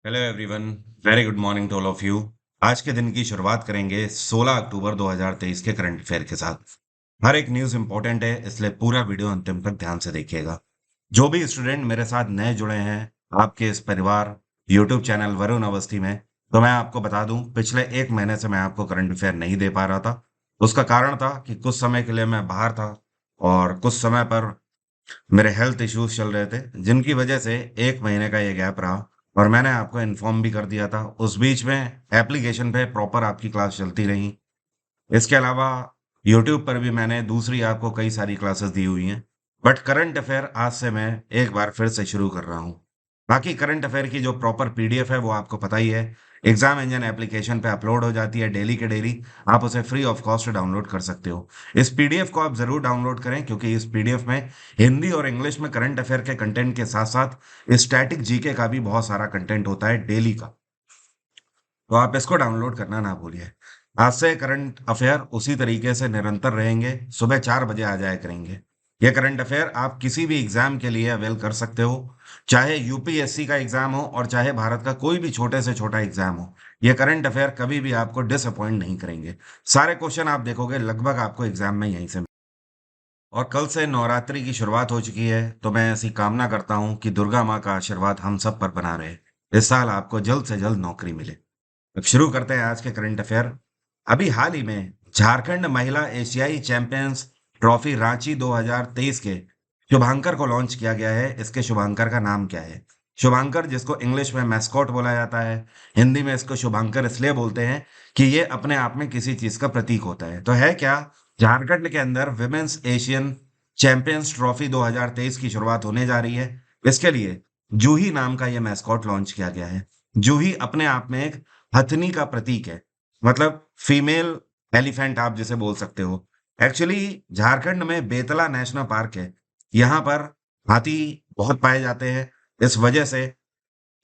Hello everyone. Very good morning to all of you. आज के दिन की शुरुआत करेंगे 16 अक्टूबर 2023 के करंट अफेयर के साथ। हर एक न्यूज़ इंपॉर्टेंट है, इसलिए पूरा वीडियो अंतिम तक ध्यान से देखिएगा। जो भी स्टूडेंट मेरे साथ नए जुड़े हैं आपके इस परिवार यूट्यूब चैनल वरुण अवस्थी में, तो मैं आपको बता दूं, पिछले एक महीने से मैं आपको करंट अफेयर नहीं दे पा रहा था। उसका कारण था कि कुछ समय के लिए मैं बाहर था और कुछ समय पर मेरे हेल्थ इश्यूज चल रहे थे, जिनकी वजह से एक महीने का ये गैप रहा। और मैंने आपको इन्फॉर्म भी कर दिया था, उस बीच में एप्लीकेशन पे प्रॉपर आपकी क्लास चलती रही। इसके अलावा यूट्यूब पर भी मैंने दूसरी आपको कई सारी क्लासेस दी हुई हैं। बट करंट अफेयर आज से मैं एक बार फिर से शुरू कर रहा हूँ। बाकी करंट अफेयर की जो प्रॉपर पीडीएफ है वो आपको पता ही है, एग्जाम इंजन एप्लीकेशन पे अपलोड हो जाती है डेली के डेली। आप उसे फ्री ऑफ कॉस्ट डाउनलोड कर सकते हो। इस पीडीएफ को आप जरूर डाउनलोड करें, क्योंकि इस पीडीएफ में हिंदी और इंग्लिश में करंट अफेयर के कंटेंट के साथ साथ स्टैटिक जीके का भी बहुत सारा कंटेंट होता है डेली का। तो आप इसको डाउनलोड करना ना भूलिए। आज से करंट अफेयर उसी तरीके से निरंतर रहेंगे, सुबह 4 बजे आ जाया करेंगे। ये करंट अफेयर आप किसी भी एग्जाम के लिए अवेल कर सकते हो, चाहे यूपीएससी का एग्जाम हो और चाहे भारत का कोई भी छोटे से छोटा एग्जाम हो। ये करंट अफेयर कभी भी आपको डिसअपॉइंट नहीं करेंगे। सारे क्वेश्चन आप देखोगे लगभग आपको एग्जाम में यहीं से। और कल से नवरात्रि की शुरुआत हो चुकी है, तो मैं ऐसी कामना करता हूँ कि दुर्गा माँ का आशीर्वाद हम सब पर बना रहे। इस साल आपको जल्द से जल्द नौकरी मिले। अब शुरू करते हैं आज के करंट अफेयर। अभी हाल ही में झारखंड महिला एशियाई चैंपियंस ट्रॉफी रांची 2023 के शुभांकर को लॉन्च किया गया है। इसके शुभांकर का नाम क्या है? शुभांकर, जिसको इंग्लिश में मैस्कॉट बोला जाता है, हिंदी में इसको शुभांकर इसलिए बोलते हैं कि ये अपने आप में किसी चीज का प्रतीक होता है। तो है क्या? झारखंड के अंदर विमेंस एशियन चैंपियंस ट्रॉफी 2023 की शुरुआत होने जा रही है। इसके लिए जूही नाम का यह मैस्कॉट लॉन्च किया गया है। जूही अपने आप में एक हथनी का प्रतीक है, मतलब फीमेल एलिफेंट आप जिसे बोल सकते हो। एक्चुअली झारखंड में बेतला नेशनल पार्क है, यहाँ पर हाथी बहुत पाए जाते हैं। इस वजह से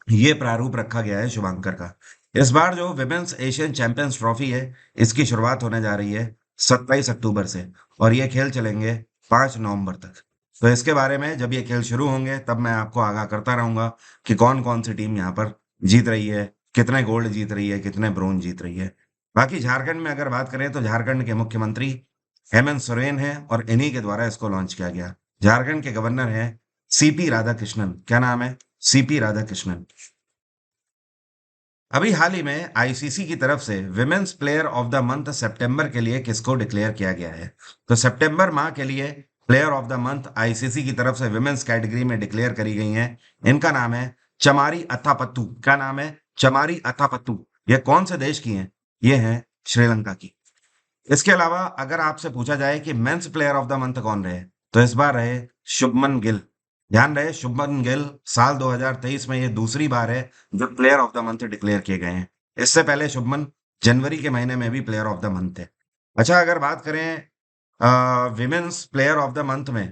ये प्रारूप रखा गया है शुभांकर का। इस बार जो विमेंस एशियन चैंपियंस ट्रॉफी है, इसकी शुरुआत होने जा रही है 27 अक्टूबर से, और ये खेल चलेंगे 5 नवंबर तक। तो इसके बारे में जब ये खेल शुरू होंगे तब मैं आपको आगाह करता रहूंगा कि कौन कौन सी टीम यहाँ पर जीत रही है, कितने गोल्ड जीत रही है, कितने ब्रोंज जीत रही है। बाकी झारखंड में अगर बात करें तो झारखंड के मुख्यमंत्री हेमंत सोरेन है और इन्हीं के द्वारा इसको लॉन्च किया गया। झारखंड के गवर्नर हैं सीपी राधाकृष्णन। क्या नाम है? सीपी राधाकृष्णन। अभी हाल ही में आईसीसी की तरफ से women's player of the month सितंबर के लिए किसको डिक्लेयर किया गया है? तो सितंबर माह के लिए player of the month ICC की तरफ से विमेन्स कैटेगरी में डिक्लेयर करी गई हैं। इनका नाम है चमारी अथापत्तू। क्या नाम है? चमारी अथापत्तू। ये कौन से देश की हैं? ये हैं श्रीलंका की। इसके अलावा अगर आपसे पूछा जाए कि men's player of the month कौन रहे, तो इस बार रहे शुभमन गिल। ध्यान रहे, शुभमन गिल साल 2023 में ये दूसरी बार है जब player of the month declare किए गए हैं। इससे पहले शुभमन जनवरी के महीने में भी प्लेयर ऑफ द मंथ थे। अच्छा, अगर बात करें women's player of the month में,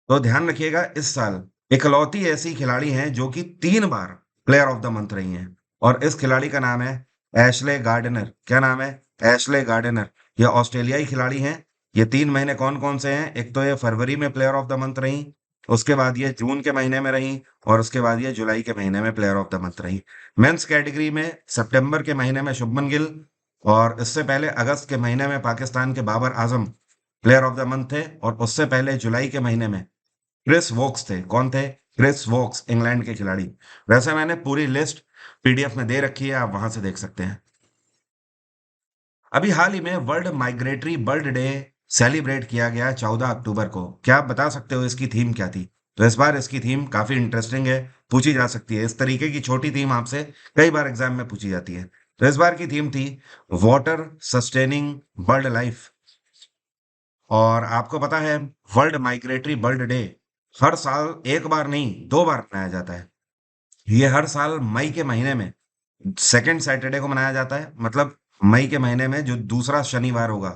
तो ध्यान रखिएगा इस साल इकलौती ऐसी खिलाड़ी हैं जो कि 3 बार प्लेयर ऑफ द मंथ रही हैं, और इस खिलाड़ी का नाम है एशले गार्डनर। क्या नाम है? Ashleigh Gardner. ये ऑस्ट्रेलियाई खिलाड़ी हैं। ये 3 महीने कौन कौन से हैं? एक तो ये फरवरी में प्लेयर ऑफ द मंथ रही, उसके बाद ये जून के महीने में रही, और उसके बाद ये जुलाई के महीने में प्लेयर ऑफ द मंथ रही। मेंस कैटेगरी में सितंबर के महीने में शुभमन गिल, और इससे पहले अगस्त के महीने में पाकिस्तान के Babar Azam player of the month थे, और उससे पहले जुलाई के महीने में क्रिस वोक्स थे। कौन थे? क्रिस वोक्स, इंग्लैंड के खिलाड़ी। वैसे मैंने पूरी लिस्ट पीडीएफ में दे रखी है, आप वहां से देख सकते हैं। अभी हाल ही में world migratory bird day celebrate किया गया 14 अक्टूबर को। क्या आप बता सकते हो इसकी थीम क्या थी? तो इस बार इसकी थीम काफी इंटरेस्टिंग है, पूछी जा सकती है। इस तरीके की छोटी थीम आपसे कई बार एग्जाम में पूछी जाती है। तो इस बार की थीम थी वाटर सस्टेनिंग बर्ड लाइफ। और आपको पता है वर्ल्ड माइग्रेटरी बर्ड डे हर साल एक बार नहीं 2 बार मनाया जाता है। ये हर साल मई के महीने में सेकंड सैटरडे को मनाया जाता है, मतलब मई के महीने में जो दूसरा शनिवार होगा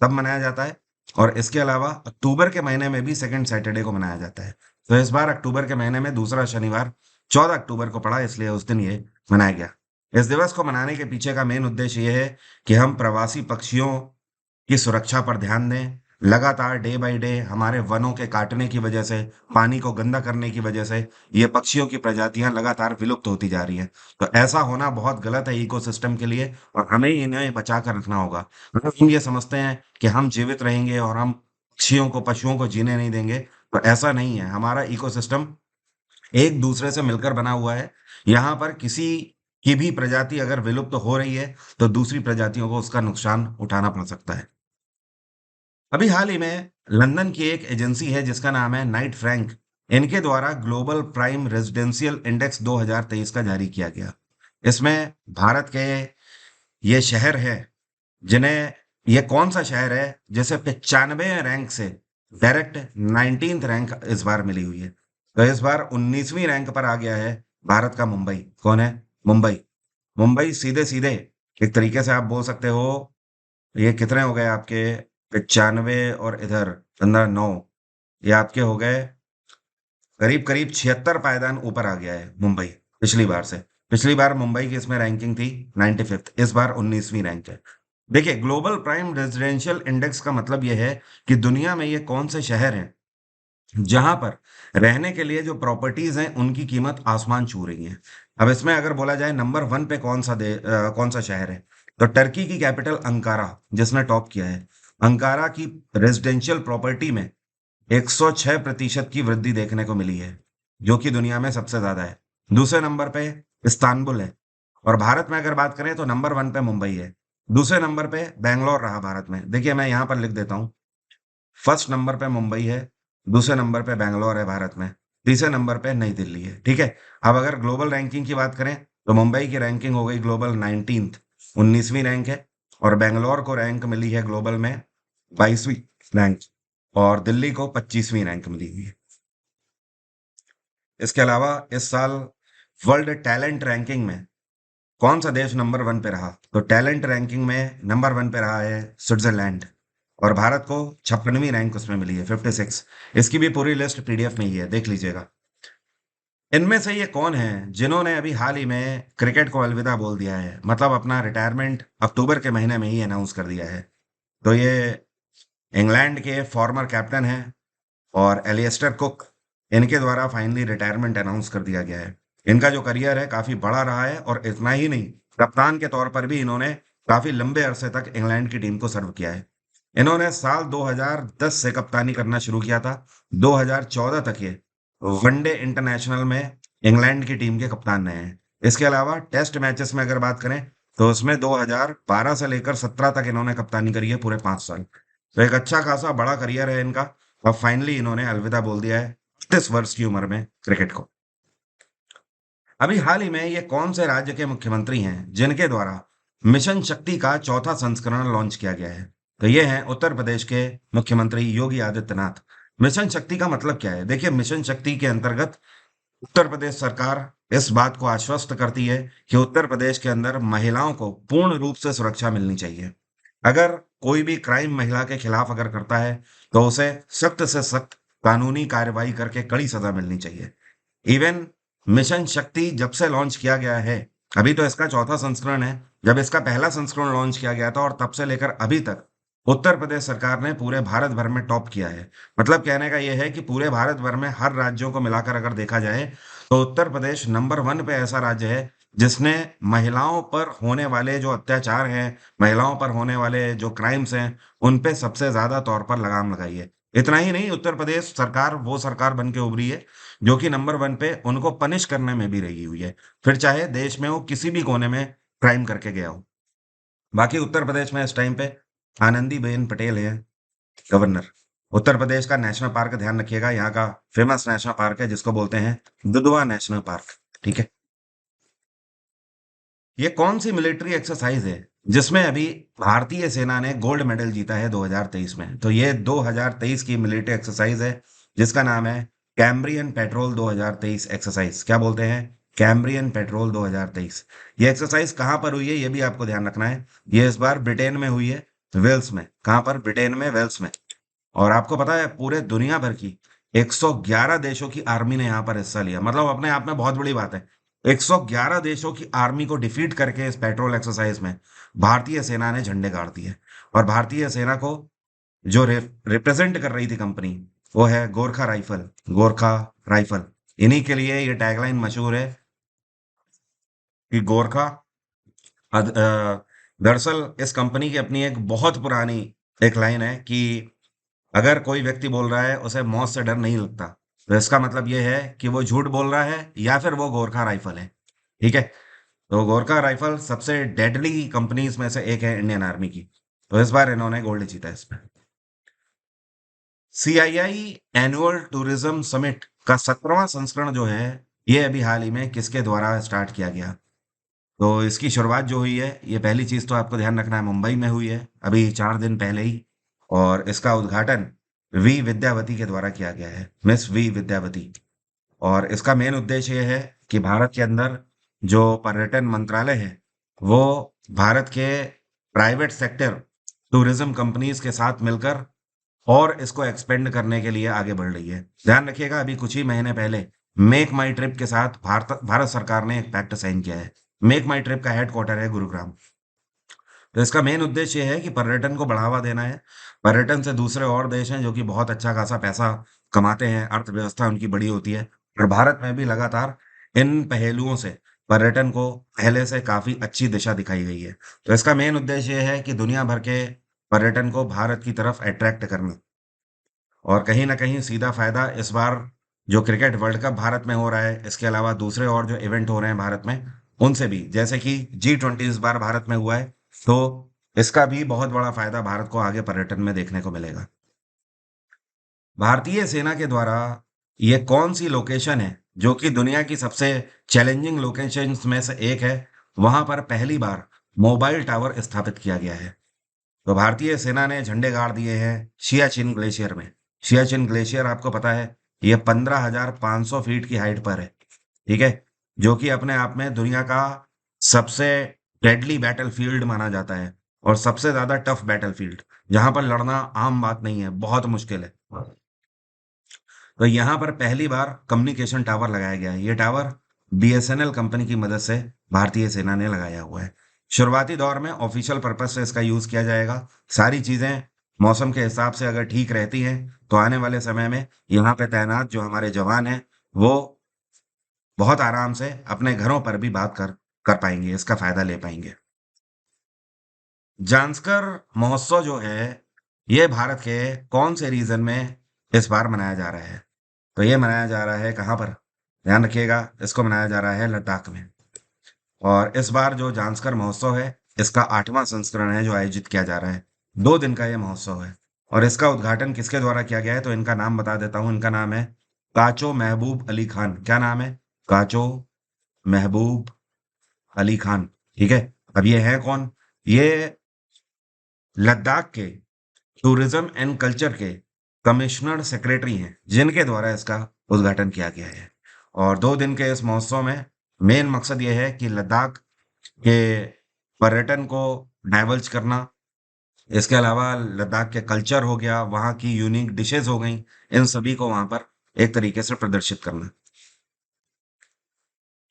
तब मनाया जाता है। और इसके अलावा अक्टूबर के महीने में भी सेकंड सैटरडे को मनाया जाता है। तो इस बार अक्टूबर के महीने में दूसरा शनिवार 14 अक्टूबर को पड़ा, इसलिए उस दिन ये मनाया गया। इस दिवस को मनाने के पीछे का मेन उद्देश्य ये है कि हम प्रवासी पक्षियों की सुरक्षा पर ध्यान दें, लगातार डे बाय डे हमारे वनों के काटने की वजह से, पानी को गंदा करने की वजह से ये पक्षियों की प्रजातियां लगातार विलुप्त होती जा रही हैं। तो ऐसा होना बहुत गलत है इकोसिस्टम के लिए, और हमें ही इन्हें बचा कर रखना होगा। अगर हम ये समझते हैं कि हम जीवित रहेंगे और हम पक्षियों को, पशुओं को जीने नहीं देंगे, तो ऐसा नहीं है। हमारा इकोसिस्टम एक दूसरे से मिलकर बना हुआ है। यहाँ पर किसी की भी प्रजाति अगर विलुप्त हो रही है, तो दूसरी प्रजातियों को उसका नुकसान उठाना पड़ सकता है। अभी हाल ही में लंदन की एक एजेंसी है जिसका नाम है नाइट फ्रैंक, इनके द्वारा ग्लोबल प्राइम रेजिडेंशियल इंडेक्स 2023 का जारी किया गया। इसमें भारत के ये शहर हैं जिन्हें, ये कौन सा शहर है जिसे 95 रैंक से डायरेक्ट 19th रैंक इस बार मिली हुई है। तो इस बार 19वीं रैंक पर आ गया है भारत का मुंबई। कौन है? मुंबई। मुंबई सीधे सीधे एक तरीके से आप बोल सकते हो, ये कितने हो गए आपके? 95 और इधर 15 9, ये आपके हो गए करीब करीब 76 पायदान ऊपर आ गया है मुंबई पिछली बार से। पिछली बार मुंबई की इसमें रैंकिंग थी 95th, इस बार 19वीं रैंक है। देखिए, ग्लोबल प्राइम रेजिडेंशियल इंडेक्स का मतलब यह है कि दुनिया में ये कौन से शहर हैं जहां पर रहने के लिए जो प्रॉपर्टीज हैं उनकी कीमत आसमान छू रही है। अब इसमें अगर बोला जाए नंबर 1 पे कौन सा शहर है, तो टर्की की कैपिटल अंकारा जिसने टॉप किया है। अंकारा की रेजिडेंशियल प्रॉपर्टी में 106% की वृद्धि देखने को मिली है, जो कि दुनिया में सबसे ज्यादा है। दूसरे नंबर पे इस्तांबुल है। और भारत में अगर बात करें तो नंबर 1 पे मुंबई है। दूसरे नंबर पे बैंगलोर रहा भारत में। देखिए, मैं यहाँ पर लिख देता हूँ। फर्स्ट नंबर पे मुंबई है, दूसरे नंबर पे बैंगलोर है भारत में, तीसरे नंबर पे नई दिल्ली है। ठीक है। अब अगर ग्लोबल रैंकिंग की बात करें तो मुंबई की रैंकिंग हो गई ग्लोबल 19th, 19वीं रैंक है। और बैंगलोर को रैंक मिली है ग्लोबल में 22वीं रैंक। और दिल्ली को 25वीं रैंक मिली हुई है। इसके अलावा इस साल वर्ल्ड टैलेंट रैंकिंग में कौन सा देश नंबर 1 पे रहा, तो टैलेंट रैंकिंग में नंबर 1 पे रहा है स्विट्जरलैंड। और भारत को 56वीं रैंक उसमें मिली है, 56। इसकी भी पूरी लिस्ट पीडीएफ में ही है, देख लीजिएगा। इनमें से ये कौन है जिन्होंने अभी हाल ही में क्रिकेट को अलविदा बोल दिया है, मतलब अपना रिटायरमेंट अक्टूबर के महीने में ही अनाउंस कर दिया है? तो ये इंग्लैंड के फॉर्मर कैप्टन हैं और एलियस्टर कुक, इनके द्वारा फाइनली रिटायरमेंट अनाउंस कर दिया गया है। इनका जो करियर है काफी बड़ा रहा है, और इतना ही नहीं, कप्तान के तौर पर भी इन्होंने काफी लंबे अरसे तक इंग्लैंड की टीम को सर्व किया है। इन्होंने साल 2010 से कप्तानी करना शुरू किया था। 2014 तक ये वनडे इंटरनेशनल में इंग्लैंड की टीम के कप्तान रहे हैं। इसके अलावा टेस्ट मैचेस में अगर बात करें तो उसमें 2012 से लेकर 17 तक इन्होंने कप्तानी करी है, पूरे 5 साल। तो एक अच्छा खासा बड़ा करियर है इनका। अब फाइनली इन्होंने अलविदा बोल दिया है 30 वर्ष की उम्र में क्रिकेट को। अभी हाल ही में ये कौन से राज्य के मुख्यमंत्री हैं जिनके द्वारा मिशन शक्ति का चौथा संस्करण लॉन्च किया गया है? तो ये हैं उत्तर प्रदेश के मुख्यमंत्री योगी आदित्यनाथ। मिशन शक्ति का मतलब क्या है? देखिए, मिशन शक्ति के अंतर्गत उत्तर प्रदेश सरकार इस बात को आश्वस्त करती है कि उत्तर प्रदेश के अंदर महिलाओं को पूर्ण रूप से सुरक्षा मिलनी चाहिए। अगर कोई भी क्राइम महिला के खिलाफ अगर करता है, तो उसे सख्त से सख्त कानूनी कार्रवाई करके कड़ी सजा मिलनी चाहिए। इवन मिशन शक्ति जब से लॉन्च किया गया है, अभी तो इसका चौथा संस्करण है, जब इसका पहला संस्करण लॉन्च किया गया था और तब से लेकर अभी तक उत्तर प्रदेश सरकार ने पूरे भारत भर में टॉप किया है। मतलब कहने का यह है कि पूरे भारत भर में हर राज्यों को मिलाकर अगर देखा जाए, तो उत्तर प्रदेश नंबर 1 पे ऐसा राज्य है जिसने महिलाओं पर होने वाले जो अत्याचार हैं, महिलाओं पर होने वाले जो क्राइम्स हैं, उन पे सबसे ज्यादा तौर पर लगाम लगाई है। इतना ही नहीं, उत्तर प्रदेश सरकार वो सरकार बन के उभरी है जो कि नंबर 1 पे उनको पनिश करने में भी रही हुई है, फिर चाहे देश में वो किसी भी कोने में क्राइम करके गया हो। बाकी उत्तर प्रदेश में इस टाइम पे आनंदीबेन पटेल है गवर्नर। उत्तर प्रदेश का नेशनल पार्क ध्यान रखिएगा, यहाँ का फेमस नेशनल पार्क है जिसको बोलते हैं दुधवा नेशनल पार्क। ठीक है। ये कौन सी मिलिट्री एक्सरसाइज है जिसमें अभी भारतीय सेना ने गोल्ड मेडल जीता है 2023 में? तो ये 2023 की मिलिट्री एक्सरसाइज है जिसका नाम है कैम्ब्रियन पेट्रोल 2023 एक्सरसाइज। क्या बोलते हैं? Cambrian petrol 2023। ये एक्सरसाइज कहाँ पर हुई है ये भी आपको ध्यान रखना है। ये इस बार ब्रिटेन में हुई है, वेल्स में। कहाँ पर? ब्रिटेन में, वेल्स में। और आपको पता है पूरे दुनिया भर की 111 देशों की आर्मी ने यहाँ पर हिस्सा लिया, मतलब अपने आप में बहुत बड़ी बात है। 111 देशों की आर्मी को डिफीट करके इस पेट्रोल एक्सरसाइज में भारतीय सेना ने झंडे गाड़ दिए। और भारतीय सेना को जो रिप्रेजेंट कर रही थी कंपनी, वो है गोरखा राइफल। गोरखा राइफल, इन्हीं के लिए ये टैगलाइन मशहूर है कि गोरखा। दरअसल इस कंपनी की अपनी एक बहुत पुरानी एक लाइन है कि अगर कोई व्यक्ति बोल रहा है उसे मौत से डर नहीं लगता, तो इसका मतलब ये है कि वो झूठ बोल रहा है या फिर वो गोरखा राइफल है। ठीक है। तो गोरखा राइफल सबसे डेडली कंपनीज में से एक है इंडियन आर्मी की। तो इस बार इन्होंने गोल्ड जीता है इसमें। सीआईआई एनुअल टूरिज्म समिट का 17वां संस्करण जो है, ये अभी हाल ही में किसके द्वारा स्टार्ट किया गया? तो इसकी शुरुआत जो हुई है, ये पहली चीज तो आपको ध्यान रखना है, मुंबई में हुई है अभी 4 दिन पहले ही। और इसका उद्घाटन वी विद्यावती के द्वारा किया गया है, मिस वी विद्यावती। और इसका मेन उद्देश्य ये है कि भारत के अंदर जो पर्यटन मंत्रालय है, वो भारत के प्राइवेट सेक्टर टूरिज्म कंपनीज के साथ मिलकर और इसको एक्सपेंड करने के लिए आगे बढ़ रही है। ध्यान रखिएगा, अभी कुछ ही महीने पहले मेक माई ट्रिप के साथ भारत भारत सरकार ने एक पैक्ट साइन किया है। मेक माई ट्रिप का हेडक्वार्टर है गुरुग्राम। तो इसका मेन उद्देश्य ये है कि पर्यटन को बढ़ावा देना है। पर्यटन से दूसरे और देश हैं जो कि बहुत अच्छा खासा पैसा कमाते हैं, अर्थव्यवस्था उनकी बड़ी होती है। और भारत में भी लगातार इन पहलुओं से पर्यटन को पहले से काफी अच्छी दिशा दिखाई गई है। तो इसका मेन उद्देश्य ये है कि दुनिया भर के पर्यटन को भारत की तरफ अट्रैक्ट करना। और कहीं न कहीं सीधा फ़ायदा इस बार जो क्रिकेट वर्ल्ड कप भारत में हो रहा है, इसके अलावा दूसरे और जो इवेंट हो रहे हैं भारत में, उनसे भी, जैसे कि जी20 इस बार भारत में हुआ है, तो इसका भी बहुत बड़ा फ़ायदा भारत को आगे पर्यटन में देखने को मिलेगा। भारतीय सेना के द्वारा ये कौन-सी लोकेशन है, जो कि दुनिया की सबसे चैलेंजिंग लोकेशंस में से एक है, वहाँ पर पहली बार मोबाइल टावर स्थापित किया गया है? तो भारतीय सेना ने झंडे गाड़ दिए हैं सियाचिन ग्लेशियर में। सियाचिन ग्लेशियर आपको पता है, ये 15,500 फीट की हाइट पर है। ठीक है। जो कि अपने आप में दुनिया का सबसे डेडली बैटलफील्ड माना जाता है और सबसे ज्यादा टफ बैटलफील्ड, जहां पर लड़ना आम बात नहीं है, बहुत मुश्किल है। तो यहाँ पर पहली बार कम्युनिकेशन टावर लगाया गया है। ये टावर बीएसएनएल कंपनी की मदद से भारतीय सेना ने लगाया हुआ है। शुरुआती दौर में ऑफिशियल पर्पज से इसका यूज किया जाएगा। सारी चीजें मौसम के हिसाब से अगर ठीक रहती हैं, तो आने वाले समय में यहाँ पे तैनात जो हमारे जवान हैं, वो बहुत आराम से अपने घरों पर भी बात कर पाएंगे, इसका फायदा ले पाएंगे। जांस्कर महोत्सव जो है, ये भारत के कौन से रीजन में इस बार मनाया जा रहा है? तो ये मनाया जा रहा है कहाँ पर? ध्यान रखिएगा, इसको मनाया जा रहा है लद्दाख में। और इस बार जो जांस्कर महोत्सव है, इसका 8वां संस्करण है जो आयोजित किया जा रहा है। 2 दिन का ये महोत्सव है। और इसका उद्घाटन किसके द्वारा किया गया है? तो इनका नाम बता देता हूँ। इनका नाम है काचो महबूब अली खान। क्या नाम है? काचो महबूब अली खान। ठीक है। अब ये है कौन? ये लद्दाख के टूरिज्म एंड कल्चर के कमिश्नर सेक्रेटरी हैं, जिनके द्वारा इसका उद्घाटन किया गया है। और 2 दिन के इस महोत्सव में मेन मकसद ये है कि लद्दाख के पर्यटन को डाइवर्ज करना, इसके अलावा लद्दाख के कल्चर हो गया, वहाँ की यूनिक डिशेज हो गई, इन सभी को वहाँ पर एक तरीके से प्रदर्शित करना।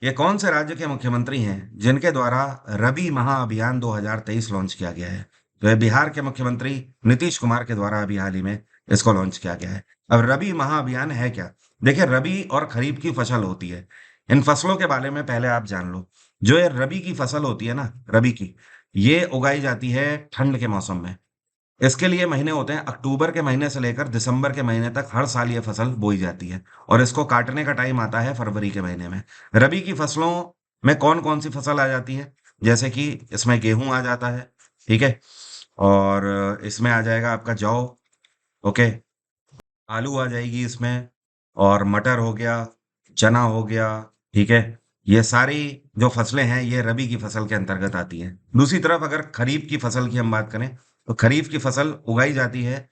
ये कौन से राज्य के मुख्यमंत्री हैं जिनके द्वारा रबी महाअभियान 2023 लॉन्च किया गया है? तो ये बिहार के मुख्यमंत्री नीतीश कुमार के द्वारा अभी हाल ही में इसको लॉन्च किया गया है। अब रबी महाअभियान है क्या? देखिए, रबी और खरीफ की फसल होती है। इन फसलों के बारे में पहले आप जान लो। जो ये रबी की फसल होती है ना, रबी की, ये उगाई जाती है ठंड के मौसम में। इसके लिए महीने होते हैं, अक्टूबर के महीने से लेकर दिसंबर के महीने तक हर साल ये फसल बोई जाती है। और इसको काटने का टाइम आता है फरवरी के महीने में। रबी की फसलों में कौन कौन सी फसल आ जाती है? जैसे कि इसमें गेहूं आ जाता है। ठीक है। और इसमें आ जाएगा आपका जौ। ओके। आलू आ जाएगी इसमें। और मटर हो गया, चना हो गया। ठीक है। ये सारी जो फसलें हैं, ये रबी की फसल के अंतर्गत आती हैं। दूसरी तरफ अगर खरीफ की फसल की हम बात करें, तो खरीफ की फसल उगाई जाती है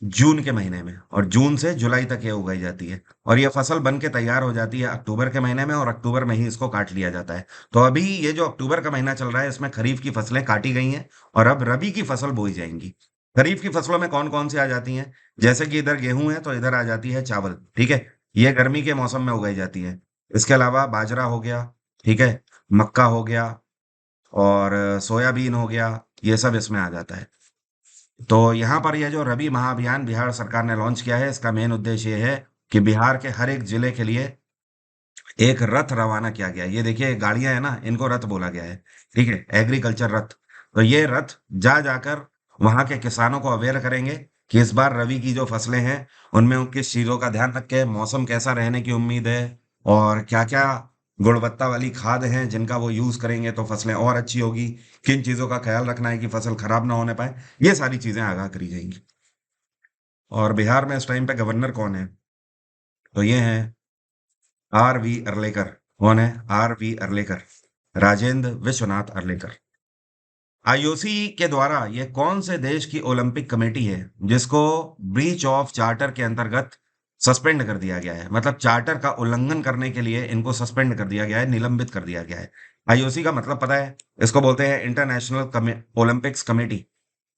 जून के महीने में, और जून से जुलाई तक ये उगाई जाती है। और ये फसल बन के तैयार हो जाती है अक्टूबर के महीने में, और अक्टूबर में ही इसको काट लिया जाता है। तो अभी ये जो अक्टूबर का महीना चल रहा है, इसमें खरीफ की फसलें काटी गई हैं और अब रबी की फसल बोई जाएंगी। खरीफ की फसलों में कौन कौन सी आ जाती हैं? जैसे कि इधर गेहूं है, तो इधर आ जाती है चावल। ठीक है। ये गर्मी के मौसम में उगाई जाती है। इसके अलावा बाजरा हो गया। ठीक है। मक्का हो गया। और सोयाबीन हो गया। ये सब इसमें आ जाता है। तो यहाँ पर यह जो रबी महाअभियान बिहार सरकार ने लॉन्च किया है, इसका मेन उद्देश्य ये है कि बिहार के हर एक जिले के लिए एक रथ रवाना किया गया है। ये देखिए गाड़ियां है ना, इनको रथ बोला गया है। ठीक है, एग्रीकल्चर रथ। तो ये रथ जा जाकर वहां के किसानों को अवेयर करेंगे कि इस बार रबी की जो फसलें हैं उनमें उन किस चीजों का ध्यान रखें, मौसम कैसा रहने की उम्मीद है, और क्या क्या गुणवत्ता वाली खाद हैं जिनका वो यूज करेंगे तो फसलें और अच्छी होगी, किन चीजों का ख्याल रखना है कि फसल खराब ना होने पाए। ये सारी चीजें आगाह करी जाएंगी। और बिहार में इस टाइम पे गवर्नर कौन है? तो ये हैं आर वी अर्लेकर। कौन है? R V Arlekar, Rajendra Vishwanath Arlekar. IOC के द्वारा ये कौन से देश की ओलंपिक कमेटी है जिसको ब्रीच ऑफ चार्टर के अंतर्गत सस्पेंड कर दिया गया है? मतलब चार्टर का उल्लंघन करने के लिए इनको सस्पेंड कर दिया गया है, निलंबित कर दिया गया है। आईओसी का मतलब पता है? इसको बोलते हैं इंटरनेशनल ओलंपिक्स कमेटी।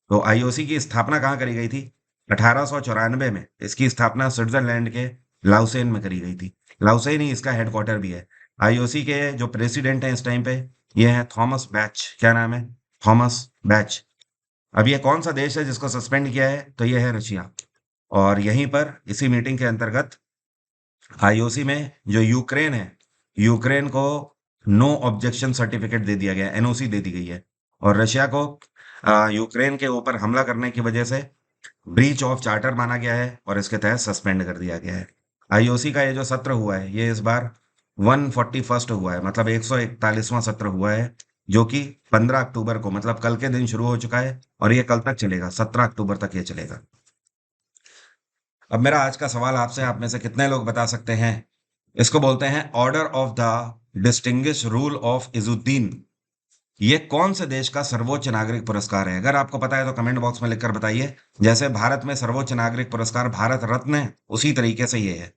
तो आईओसी की स्थापना कहाँ करी गई थी? 1894 में इसकी स्थापना स्विट्जरलैंड के लाउसेन में करी गई थी। लाउसेन ही इसका हेडक्वार्टर भी है। आईओसी के जो प्रेसिडेंट हैं इस टाइम पे, ये है थॉमस बैच। क्या नाम है? Thomas batch. अब ये कौन सा देश है जिसको सस्पेंड किया है? तो ये है रशिया। और यहीं पर इसी मीटिंग के अंतर्गत आईओसी में जो यूक्रेन है, यूक्रेन को नो ऑब्जेक्शन सर्टिफिकेट दे दिया गया, एनओसी दे दी गई है। और रशिया को यूक्रेन के ऊपर हमला करने की वजह से ब्रीच ऑफ चार्टर माना गया है और इसके तहत सस्पेंड कर दिया गया है। आईओसी का ये जो सत्र हुआ है ये इस बार 141st हुआ है, मतलब 141वां सत्र हुआ है, जो कि 15 अक्टूबर को, मतलब कल के दिन शुरू हो चुका है और ये कल तक चलेगा, 17 अक्टूबर तक ये चलेगा। अब मेरा आज का सवाल आपसे, आप में से कितने लोग बता सकते हैं? इसको बोलते हैं order of the distinguish rule of Izzuddin. ये कौन से देश का सर्वोच्च नागरिक पुरस्कार है? अगर आपको पता है तो कमेंट बॉक्स में लिखकर बताइए। जैसे भारत में सर्वोच्च नागरिक पुरस्कार भारत रत्न है, उसी तरीके से ये है।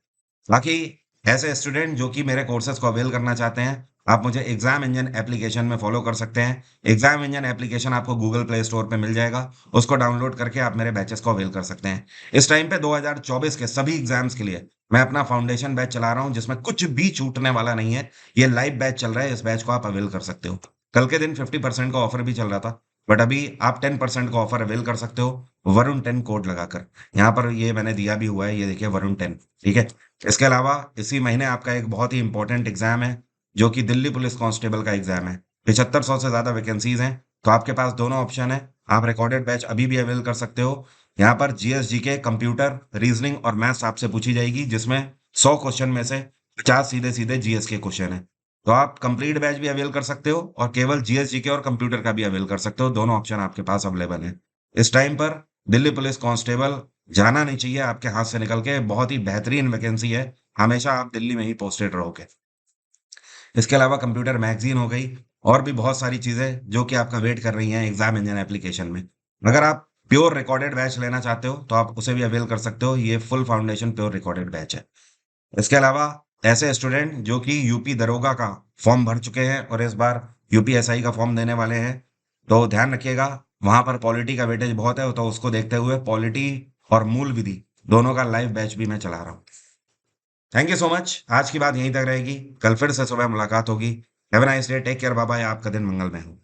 बाकी ऐसे स्टूडेंट जो कि मेरे कोर्सेज को अवेल करना चाहते हैं, आप मुझे एग्जाम इंजन एप्लीकेशन में फॉलो कर सकते हैं। एग्जाम इंजन एप्लीकेशन आपको गूगल प्ले स्टोर पे मिल जाएगा, उसको डाउनलोड करके आप मेरे बैचेस को अवेल कर सकते हैं। इस टाइम पे 2024 के सभी एग्जाम्स के लिए मैं अपना फाउंडेशन बैच चला रहा हूँ जिसमें कुछ भी छूटने वाला नहीं है। ये लाइव बैच चल रहा है, इस बैच को आप अवेल कर सकते हो। कल के दिन 50% का ऑफर भी चल रहा था, बट अभी आप 10% का ऑफर अवेल कर सकते हो वरुण 10 कोड लगाकर। यहाँ पर ये मैंने दिया भी हुआ है, ये देखिए वरुण 10। ठीक है। इसके अलावा इसी महीने आपका एक बहुत ही इंपॉर्टेंट एग्जाम है जो कि दिल्ली पुलिस कांस्टेबल का एग्जाम है। 7500 से ज्यादा वैकेंसीज हैं, तो आपके पास दोनों ऑप्शन है। आप रिकॉर्डेड बैच अभी भी अवेल कर सकते हो। यहाँ पर जीएसजी के कंप्यूटर, रीजनिंग और मैथ्स आपसे पूछी जाएगी, जिसमें 100 क्वेश्चन में से 50 सीधे सीधे जीएस के क्वेश्चन है। तो आप कंप्लीट बैच भी अवेल कर सकते हो और केवल जीएसजी के और कंप्यूटर का भी अवेल कर सकते हो। दोनों ऑप्शन आपके पास अवेलेबल है। इस टाइम पर दिल्ली पुलिस कांस्टेबल जाना नहीं चाहिए आपके हाथ से निकल के, बहुत ही बेहतरीन वैकेंसी है। हमेशा आप दिल्ली में ही पोस्टेड रहोगे। इसके अलावा कंप्यूटर मैगजीन हो गई, और भी बहुत सारी चीजें जो कि आपका वेट कर रही हैं एग्जाम इंजन एप्लीकेशन में। अगर आप प्योर रिकॉर्डेड बैच लेना चाहते हो तो आप उसे भी अवेल कर सकते हो। ये full foundation pure recorded batch है। इसके अलावा ऐसे स्टूडेंट जो कि यूपी दरोगा का फॉर्म भर चुके हैं और इस बार यूपीएसआई का फॉर्म देने वाले हैं, तो ध्यान रखिएगा, वहां पर पॉलिटी का वेटेज बहुत है, तो उसको देखते हुए पॉलिटी और मूल विधि दोनों का लाइव बैच भी मैं चला रहा हूँ। Thank you so much. आज की बात यहीं तक रहेगी, कल फिर से सुबह मुलाकात होगी। Have a nice day, take care, bye bye. आपका दिन मंगलमय हो।